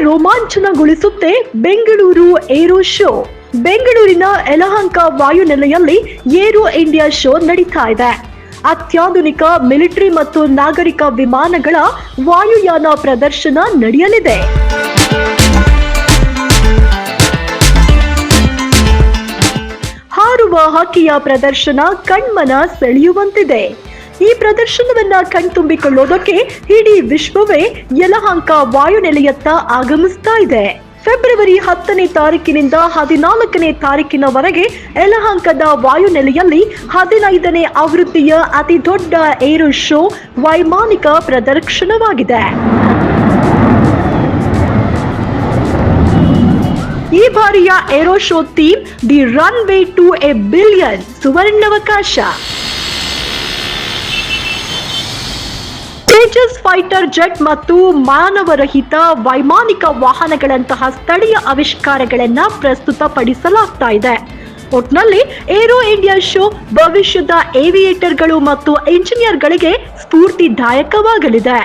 ರೋಮಾಂಚನಗೊಳಿಸುತ್ತೆ Bengaluru aero show. ಬೆಂಗಳೂರಿನ ಯಲಹಂಕ ವಾಯುನೆಲೆಯಲ್ಲಿ aero India show ನಡೀತಾ ಇದೆ. ಅತ್ಯಾಧುನಿಕ ಮಿಲಿಟರಿ ಮತ್ತು ನಾಗರಿಕ ವಿಮಾನಗಳ ವಾಯುಯಾನ ಪ್ರದರ್ಶನ ನಡೆಯಲಿದೆ. ಹಾರುವ ಹಕ್ಕಿಯ ಪ್ರದರ್ಶನ ಕಣ್ಮನ ಸೆಳೆಯುವಂತಿದೆ. ಈ ಪ್ರದರ್ಶನವನ್ನ ಕಣ್ತುಂಬಿಕೊಳ್ಳೋದಕ್ಕೆ ಇಡೀ ವಿಶ್ವವೇ ಯಲಹಂಕ ವಾಯುನೆಲೆಯತ್ತ ಆಗಮಿಸ್ತಾ ಇದೆ. ಫೆಬ್ರವರಿ 10ನೇ ತಾರೀಕಿನಿಂದ 14ನೇ ತಾರೀಕಿನವರೆಗೆ ಯಲಹಂಕದ ವಾಯುನೆಲೆಯಲ್ಲಿ 15ನೇ ಆವೃತ್ತಿಯ ಅತಿ ದೊಡ್ಡ ಏರೋ ಶೋ ವೈಮಾನಿಕ ಪ್ರದರ್ಶನವಾಗಿದೆ. ಈ ಬಾರಿಯ aero show theme the runway to a billion, ಸುವರ್ಣಾವಕಾಶ. ತೇಜಸ್ ಫೈಟರ್ ಜೆಟ್ ಮತ್ತು ಮಾನವರಹಿತ ವೈಮಾನಿಕ ವಾಹನಗಳಂತಹ ಸ್ಥಳೀಯ ಆವಿಷ್ಕಾರಗಳನ್ನ ಪ್ರಸ್ತುತಪಡಿಸಲಾಗ್ತಾ ಇದೆ. ಒಟ್ನಲ್ಲಿ ಏರೋ ಇಂಡಿಯಾ ಶೋ ಭವಿಷ್ಯದ ಏವಿಯೇಟರ್ಗಳು ಮತ್ತು ಇಂಜಿನಿಯರ್ಗಳಿಗೆ ಸ್ಫೂರ್ತಿದಾಯಕವಾಗಲಿದೆ.